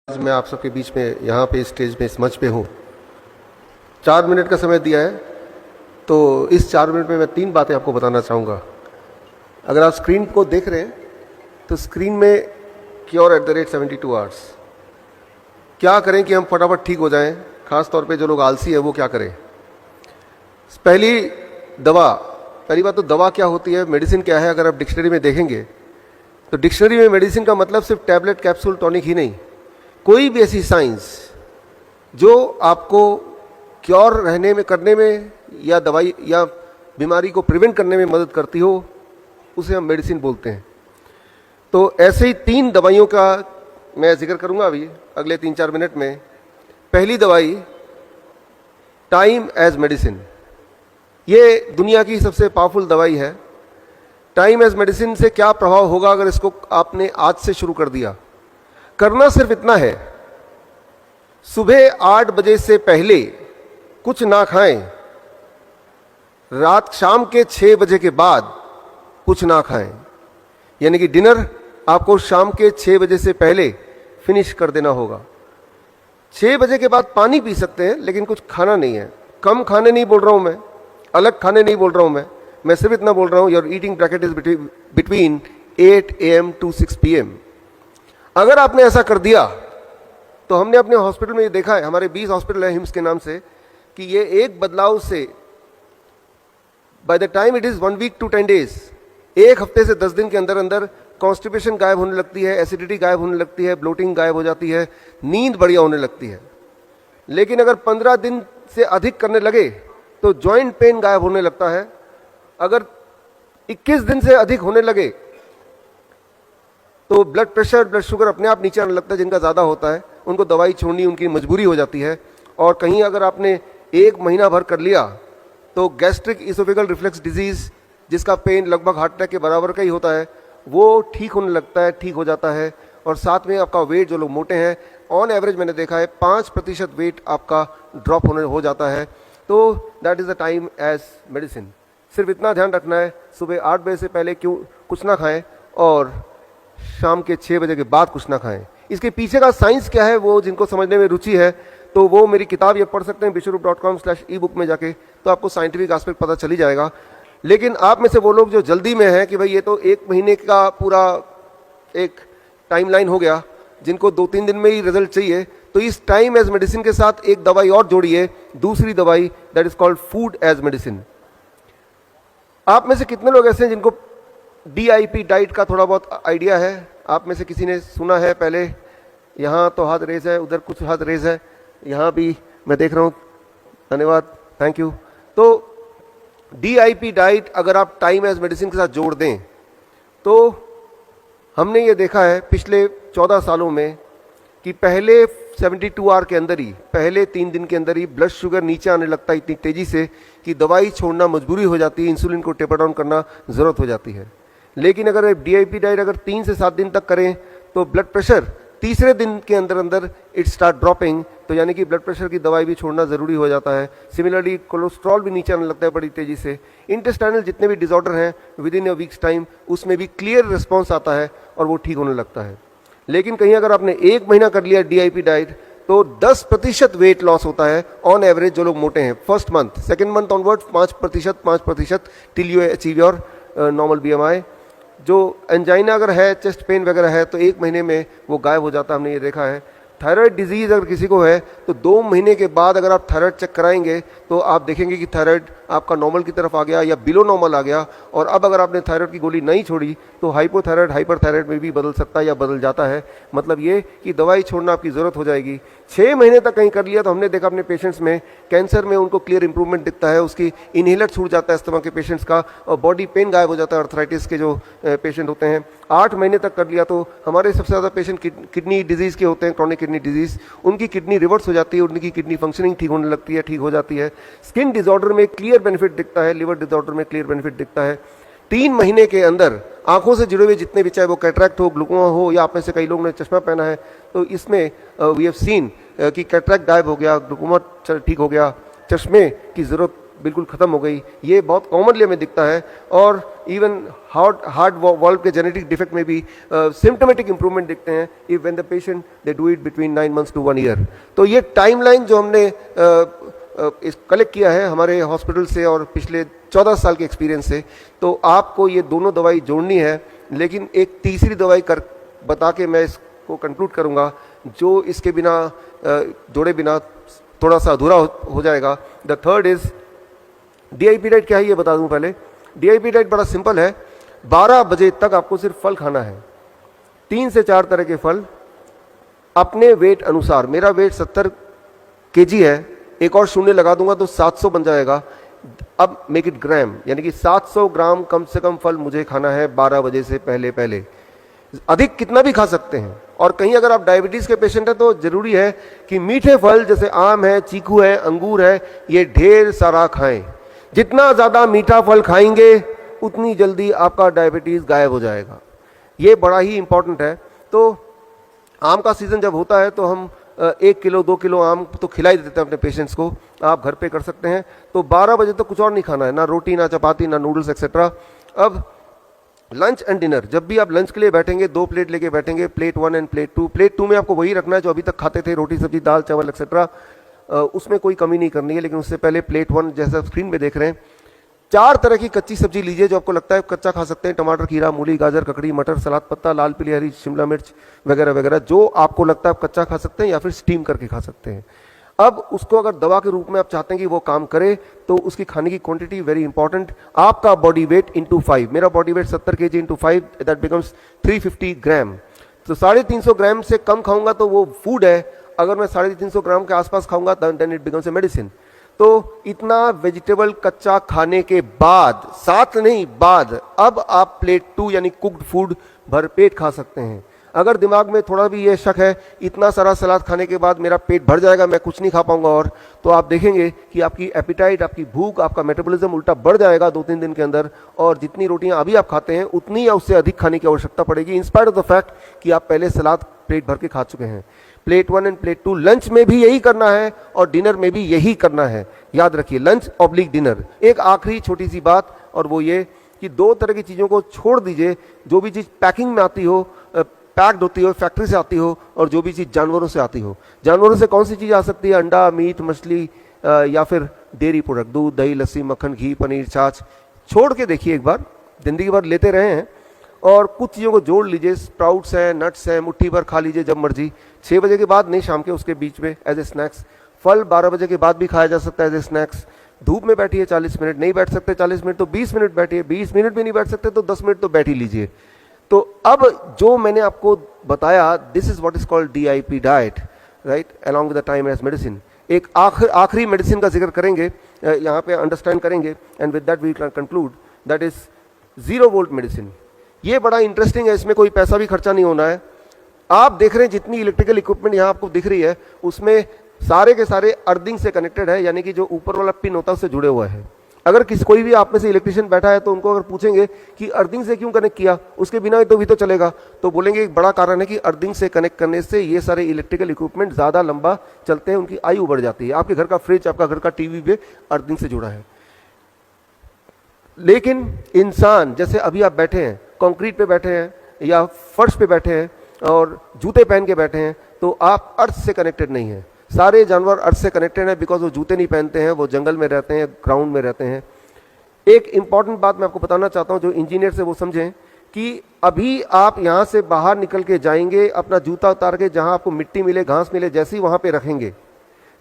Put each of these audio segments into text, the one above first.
आज मैं आप सबके बीच में यहाँ पे स्टेज में इस मंच पे हूँ। 4 मिनट का समय दिया है, तो इस 4 मिनट में मैं 3 बातें आपको बताना चाहूँगा। अगर आप स्क्रीन को देख रहे हैं तो स्क्रीन में cure@72 आवर्स। क्या करें कि हम फटाफट ठीक हो जाएं, खास तौर पे जो लोग आलसी है वो क्या करें। पहली बात तो दवा क्या होती है, मेडिसिन क्या है। अगर आप डिक्शनरी में देखेंगे तो डिक्शनरी में मेडिसिन का मतलब सिर्फ टैबलेट, कैप्सूल, टॉनिक ही नहीं, कोई भी ऐसी साइंस जो आपको क्योर रहने में करने में या दवाई या बीमारी को प्रिवेंट करने में मदद करती हो, उसे हम मेडिसिन बोलते हैं। तो ऐसे ही 3 दवाइयों का मैं जिक्र करूंगा अभी अगले 3-4 मिनट में। पहली दवाई टाइम एज मेडिसिन। ये दुनिया की सबसे पावरफुल दवाई है। टाइम एज मेडिसिन से क्या प्रभाव होगा अगर इसको आपने आज से शुरू कर दिया। करना सिर्फ इतना है, सुबह 8 बजे से पहले कुछ ना खाएं, शाम के 6 बजे के बाद कुछ ना खाएं। यानी कि डिनर आपको शाम के 6 बजे से पहले फिनिश कर देना होगा। 6 बजे के बाद पानी पी सकते हैं, लेकिन कुछ खाना नहीं है। कम खाने नहीं बोल रहा हूं मैं, अलग खाने नहीं बोल रहा हूं मैं सिर्फ इतना बोल रहा हूं, your eating bracket is between 8 AM to 6 PM। अगर आपने ऐसा कर दिया तो हमने अपने हॉस्पिटल में ये देखा है, हमारे 20 हॉस्पिटल है हिम्स के नाम से, कि ये एक बदलाव से by the time it is 1 week to 10 days, 1 हफ्ते से 10 दिन के अंदर अंदर कॉन्स्टिपेशन गायब होने लगती है, एसिडिटी गायब होने लगती है, ब्लोटिंग गायब हो जाती है, नींद बढ़िया होने लगती है। लेकिन अगर 15 दिन से अधिक करने लगे तो जॉइंट पेन गायब होने लगता है। अगर 21 दिन से अधिक होने लगे तो ब्लड प्रेशर, ब्लड शुगर अपने आप नीचे आने लगता है। जिनका ज़्यादा होता है उनको दवाई छोड़नी उनकी मजबूरी हो जाती है। और कहीं अगर आपने 1 महीना भर कर लिया तो गैस्ट्रिक इसोफेगल रिफ्लेक्स डिजीज, जिसका पेन लगभग हार्ट अटैक के बराबर का ही होता है, वो ठीक होने लगता है, ठीक हो जाता है। और साथ में आपका वेट, जो लोग मोटे हैं, ऑन एवरेज मैंने देखा है 5% वेट आपका ड्रॉप हो जाता है। तो that is the time as medicine. सिर्फ इतना ध्यान रखना है, सुबह 8 बजे से पहले कुछ ना खाएं और शाम के 6 बजे के बाद कुछ ना खाएं। इसके पीछे का साइंस क्या है, वो जिनको समझने में रुचि है तो वो मेरी किताब ये पढ़ सकते हैं bishwarup.com/ebook में जाके, तो आपको साइंटिफिक एस्पेक्ट पता चली जाएगा। लेकिन आप में से वो लोग जो जल्दी में हैं कि भाई ये तो 1 महीने का पूरा एक टाइमलाइन हो गया, जिनको 2-3 दिन में ही रिजल्ट चाहिए, तो इस टाइम एज मेडिसिन के साथ एक दवाई और जोड़िए, दूसरी दवाई, that is called food as medicine. आप में से कितने लोग ऐसे हैं जिनको DIP डाइट का थोड़ा बहुत आइडिया है? आप में से किसी ने सुना है पहले? यहाँ तो हाथ रेज है, उधर कुछ हाथ रेज है, यहाँ भी मैं देख रहा हूँ, धन्यवाद, थैंक यू। तो DIP डाइट अगर आप टाइम एज मेडिसिन के साथ जोड़ दें तो हमने ये देखा है पिछले 14 सालों में कि पहले 72 आवर के अंदर ही, पहले 3 दिन के अंदर ही ब्लड शुगर नीचे आने लगता है इतनी तेजी से कि दवाई छोड़ना मजबूरी हो जाती है, इंसुलिन को टेपर डाउन करना ज़रूरत हो जाती है। लेकिन अगर DIP डाइट अगर 3 से 7 दिन तक करें तो ब्लड प्रेशर तीसरे दिन के अंदर अंदर इट स्टार्ट ड्रॉपिंग, तो यानी कि ब्लड प्रेशर की दवाई भी छोड़ना ज़रूरी हो जाता है। सिमिलरली कोलेस्ट्रॉल भी नीचे आने लगता है बड़ी तेज़ी से। इंटेस्टाइनल जितने भी डिसऑर्डर हैं with in a weeks time, उसमें भी क्लियर रिस्पॉन्स आता है और वो ठीक होने लगता है। लेकिन कहीं अगर आपने 1 महीना कर लिया DIP डाइट तो 10% वेट लॉस होता है ऑन एवरेज जो लोग मोटे हैं। First month, second month onward 5% till you achieve your normal BMI। जो एंजाइना अगर है, चेस्ट पेन वगैरह है, तो 1 महीने में वो गायब हो जाता है, हमने ये देखा है। थायराइड डिजीज़ अगर किसी को है तो 2 महीने के बाद अगर आप थायराइड चेक कराएंगे तो आप देखेंगे कि थायराइड आपका नॉर्मल की तरफ आ गया या बिलो नॉर्मल आ गया। और अब अगर आपने थायराइड की गोली नहीं छोड़ी तो हाइपोथायराइड हाइपरथायराइड में भी बदल सकता है या बदल जाता है। मतलब ये कि दवाई छोड़ना आपकी ज़रूरत हो जाएगी। 6 महीने तक कहीं कर लिया तो हमने देखा अपने पेशेंट्स में, कैंसर में उनको क्लियर इंप्रूवमेंट दिखता है, उसकी इनहेलर छूट जाता है अस्थमा के पेशेंट्स का, और बॉडी पेन गायब हो जाता है अर्थराइटिस के जो पेशेंट होते हैं। 8 महीने तक कर लिया तो हमारे सबसे ज़्यादा पेशेंट किडनी डिजीज़ के होते हैं, क्रॉनिक किडनी डिजीज़, उनकी किडनी रिवर्स हो जाती है, उनकी किडनी फंक्शनिंग ठीक होने लगती है, ठीक हो जाती है। स्किन डिसऑर्डर में क्लियर बेनिफिट दिखता है, लिवर डिसऑर्डर में क्लियर बेनिफिट दिखता है। 3 महीने के अंदर आंखों से जुड़े हुए जितने भी, चाहे वो कैटरैक्ट हो, ग्लूकोमा हो, या आप में से कई लोग ने चश्मा पहना है, तो इसमें वी हैव सीन कि कैटरैक्ट गायब हो गया, ग्लूकोमा ठीक हो गया, चश्मे की ज़रूरत बिल्कुल ख़त्म हो गई, ये बहुत कॉमनली हमें दिखता है। और इवन हार्ट वॉल्व के जेनेटिक डिफेक्ट में भी सिम्टोमेटिक इंप्रूवमेंट दिखते हैं if when the patient they do it between 9 months to 1 year। तो ये टाइमलाइन जो हमने इस कलेक्ट किया है हमारे हॉस्पिटल से और पिछले 14 साल के एक्सपीरियंस से, तो आपको ये दोनों दवाई जोड़नी है। लेकिन एक तीसरी दवाई कर बता के मैं इसको कंक्लूड करूँगा, जो इसके बिना जोड़े बिना थोड़ा सा अधूरा हो जाएगा। The third is DIP diet. क्या है ये बता दूं पहले। DIP डाइट बड़ा सिंपल है, 12 बजे तक आपको सिर्फ फल खाना है, 3 से 4 तरह के फल अपने वेट अनुसार। मेरा वेट 70 kg है, एक और शून्य लगा दूंगा तो 700 बन जाएगा। अब मेक इट ग्राम, यानी कि 700 ग्राम कम से कम फल मुझे खाना है 12 बजे से पहले पहले। अधिक कितना भी खा सकते हैं। और कहीं अगर आप डायबिटीज के पेशेंट हैं तो जरूरी है कि मीठे फल जैसे आम है, चीकू है, अंगूर है, ये ढेर सारा खाएं। जितना ज्यादा मीठा फल खाएंगे उतनी जल्दी आपका डायबिटीज गायब हो जाएगा। ये बड़ा ही इंपॉर्टेंट है। तो आम का सीजन जब होता है तो हम 1 किलो 2 किलो आम तो खिला ही देते हैं अपने पेशेंट्स को, आप घर पे कर सकते हैं। तो 12 बजे तक कुछ और नहीं खाना है, ना रोटी, ना चपाती, ना नूडल्स एक्सेट्रा। अब लंच एंड डिनर, जब भी आप लंच के लिए बैठेंगे 2 प्लेट लेके बैठेंगे, प्लेट 1 एंड प्लेट 2। प्लेट 2 में आपको वही रखना है जो अभी तक खाते थे, रोटी सब्जी दाल चावल एक्सेट्रा, उसमें कोई कमी नहीं करनी है। लेकिन उससे पहले प्लेट 1 जैसा स्क्रीन में देख रहे हैं, 4 तरह की कच्ची सब्जी लीजिए जो आपको लगता है कच्चा खा सकते हैं। टमाटर, खीरा, मूली, गाजर, ककड़ी, मटर, सलाद पत्ता, लाल पीली हरी शिमला मिर्च वगैरह वगैरह, जो आपको लगता है आप कच्चा खा सकते हैं या फिर स्टीम करके खा सकते हैं। अब उसको अगर दवा के रूप में आप चाहते हैं कि वो काम करे तो उसकी खाने की क्वांटिटी वेरी इंपॉर्टेंट। आपका बॉडी वेट इंटू 5, मेरा body weight 70 kg into 5, that becomes 350 ग्राम। तो 350 ग्राम से कम खाऊंगा तो वो फूड है, अगर मैं 350 ग्राम के आसपास खाऊंगा then it becomes a medicine. तो इतना वेजिटेबल कच्चा खाने के बाद, साथ नहीं बाद, अब आप प्लेट 2 यानी कुक्ड फूड भरपेट खा सकते हैं। अगर दिमाग में थोड़ा भी ये शक है इतना सारा सलाद खाने के बाद मेरा पेट भर जाएगा, मैं कुछ नहीं खा पाऊंगा और, तो आप देखेंगे कि आपकी एपिटाइट, आपकी भूख, आपका मेटाबॉलिज्म उल्टा बढ़ जाएगा 2-3 दिन के अंदर। और जितनी रोटियां अभी आप खाते हैं उतनी या उससे अधिक खाने की आवश्यकता पड़ेगी, इंस्पायर्ड ऑफ द फैक्ट कि आप पहले सलाद पेट भर के खा चुके हैं। प्लेट 1 एंड प्लेट 2 लंच में भी यही करना है और डिनर में भी यही करना है। याद रखिए, लंच ऑब्लिक डिनर। एक आखिरी छोटी सी बात, और वो ये कि 2 तरह की चीज़ों को छोड़ दीजिए। जो भी चीज़ पैकिंग में आती हो, पैक्ड होती हो, फैक्ट्री से आती हो, और जो भी चीज़ जानवरों से आती हो। जानवरों से कौन सी चीज़ आ सकती है? अंडा, मीट, मछली या फिर डेयरी प्रोडक्ट, दूध, दही, लस्सी, मक्खन, घी, पनीर, छाछ। छोड़ के देखिए एक बार, जिंदगी भर लेते रहे हैं, और कुछ चीज़ों को जोड़ लीजिए। स्प्राउट्स हैं, नट्स हैं, मुट्ठी भर खा लीजिए जब मर्जी। 6 बजे के बाद नहीं, शाम के उसके बीच में एज ए स्नैक्स। फल 12 बजे के बाद भी खाया जा सकता है एज ए स्नैक्स। धूप में बैठिए 40 मिनट, नहीं बैठ सकते 40 मिनट तो 20 मिनट बैठिए, 20 मिनट भी नहीं बैठ सकते तो 10 मिनट तो बैठ ही लीजिए। तो अब जो मैंने आपको बताया, this is what is called DIP diet, right, along with the time as medicine. एक आखिरी मेडिसिन का जिक्र करेंगे, यहाँ पे अंडरस्टैंड करेंगे, and with that we can conclude, that is 0 volt medicine. ये बड़ा इंटरेस्टिंग है, इसमें कोई पैसा भी खर्चा नहीं होना है। आप देख रहे हैं जितनी इलेक्ट्रिकल इक्विपमेंट यहाँ आपको दिख रही है, उसमें सारे के सारे अर्थिंग से कनेक्टेड है, यानी कि जो ऊपर वाला पिन होता है उससे जुड़े हुआ है। अगर कोई भी आप में से इलेक्ट्रिशियन बैठा है तो उनको अगर पूछेंगे कि अर्थिंग से क्यों कनेक्ट किया, उसके बिना तो भी तो चलेगा, तो बोलेंगे एक बड़ा कारण है कि अर्थिंग से कनेक्ट करने से ये सारे इलेक्ट्रिकल इक्विपमेंट ज़्यादा लंबा चलते हैं, उनकी आयु बढ़ जाती है। आपके घर का फ्रिज, आपका घर का टीवी भी अर्थिंग से जुड़ा है। लेकिन इंसान, जैसे अभी आप बैठे हैं, कंक्रीट पे बैठे हैं या फर्श पे बैठे हैं और जूते पहन के बैठे हैं, तो आप अर्थ से कनेक्टेड नहीं हैं। सारे जानवर अर्थ से कनेक्टेड हैं, बिकॉज वो जूते नहीं पहनते हैं, वो जंगल में रहते हैं, ग्राउंड में रहते हैं। एक इंपॉर्टेंट बात मैं आपको बताना चाहता हूं, जो इंजीनियर से वो समझें कि अभी आप यहाँ से बाहर निकल के जाएंगे, अपना जूता उतार के जहाँ आपको मिट्टी मिले, घास मिले, जैसे ही वहाँ पे रखेंगे,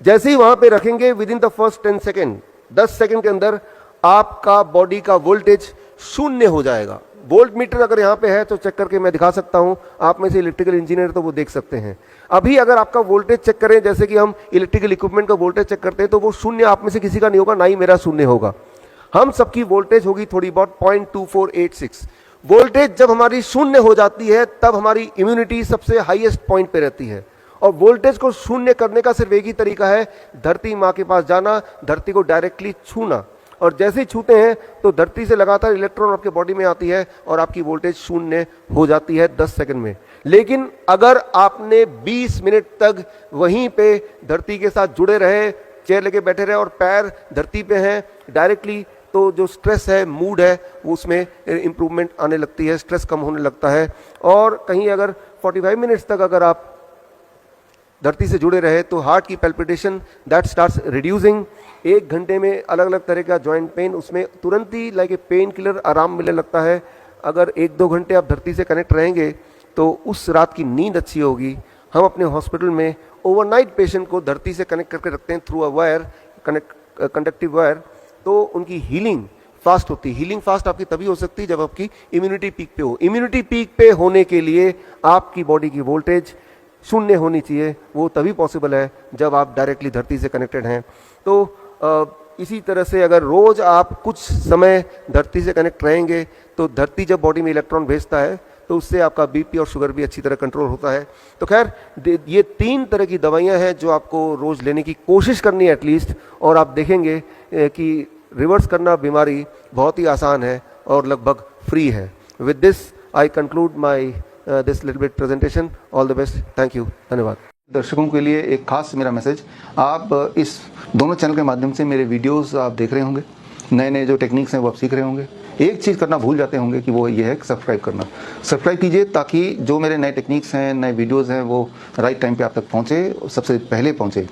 जैसे ही वहाँ पे रखेंगे, with in the first 10 second, 10 second के अंदर आपका बॉडी का वोल्टेज 0 हो जाएगा। वोल्ट मीटर अगर यहाँ पे है तो चेक करके मैं दिखा सकता हूँ, आप में से इलेक्ट्रिकल इंजीनियर तो वो देख सकते हैं। अभी अगर आपका वोल्टेज चेक करें, जैसे कि हम इलेक्ट्रिकल इक्विपमेंट का वोल्टेज चेक करते हैं, तो वो 0 आप में से किसी का नहीं होगा, ना ही मेरा 0 होगा। हम सबकी वोल्टेज होगी थोड़ी बहुत 0.2486। वोल्टेज जब हमारी 0 हो जाती है तब हमारी इम्यूनिटी सबसे हाईएस्ट पॉइंट पे रहती है। और वोल्टेज को 0 करने का सिर्फ एक ही तरीका है, धरती माँ के पास जाना, धरती को डायरेक्टली छूना, और जैसे ही छूते हैं तो धरती से लगातार इलेक्ट्रॉन आपके बॉडी में आती है और आपकी वोल्टेज 0 हो जाती है 10 सेकंड में। लेकिन अगर आपने 20 मिनट तक वहीं पे धरती के साथ जुड़े रहे, चेयर लेके बैठे रहे और पैर धरती पे हैं डायरेक्टली, तो जो स्ट्रेस है, मूड है, वो उसमें इम्प्रूवमेंट आने लगती है, स्ट्रेस कम होने लगता है। और कहीं अगर 45 मिनट्स तक अगर आप धरती से जुड़े रहे तो हार्ट की पैल्पिटेशन दैट स्टार्ट्स रिड्यूसिंग। 1 घंटे में अलग अलग तरह का जॉइंट पेन, उसमें तुरंत ही लाइक ए पेन किलर आराम मिलने लगता है। अगर 1-2 घंटे आप धरती से कनेक्ट रहेंगे तो उस रात की नींद अच्छी होगी। हम अपने हॉस्पिटल में ओवरनाइट पेशेंट को धरती से कनेक्ट करके रखते हैं through a wire, conductive wire, तो उनकी हीलिंग फास्ट होती है। हीलिंग फास्ट आपकी तभी हो सकती है जब आपकी इम्यूनिटी पीक पे हो। इम्यूनिटी पीक पे होने के लिए आपकी बॉडी की वोल्टेज 0 होनी चाहिए, वो तभी पॉसिबल है जब आप डायरेक्टली धरती से कनेक्टेड हैं। तो इसी तरह से अगर रोज आप कुछ समय धरती से कनेक्ट रहेंगे तो धरती जब बॉडी में इलेक्ट्रॉन भेजता है तो उससे आपका बीपी और शुगर भी अच्छी तरह कंट्रोल होता है। तो खैर ये 3 तरह की दवाइयां हैं जो आपको रोज लेने की कोशिश करनी है एटलीस्ट, और आप देखेंगे कि रिवर्स करना बीमारी बहुत ही आसान है और लगभग फ्री है। With this I conclude my this little bit presentation. All the best, thank you, धन्यवाद। दर्शकों के लिए एक खास मेरा मैसेज, आप इस दोनों चैनल के माध्यम से मेरे वीडियोस आप देख रहे होंगे, नए नए जो टेक्निक्स हैं वो आप सीख रहे होंगे। एक चीज़ करना भूल जाते होंगे कि वो ये है सब्सक्राइब करना। सब्सक्राइब कीजिए ताकि जो मेरे नए टेक्निक्स हैं, नए वीडियोस हैं, वो राइट टाइम पे आप तक पहुँचे, सबसे पहले पहुँचे।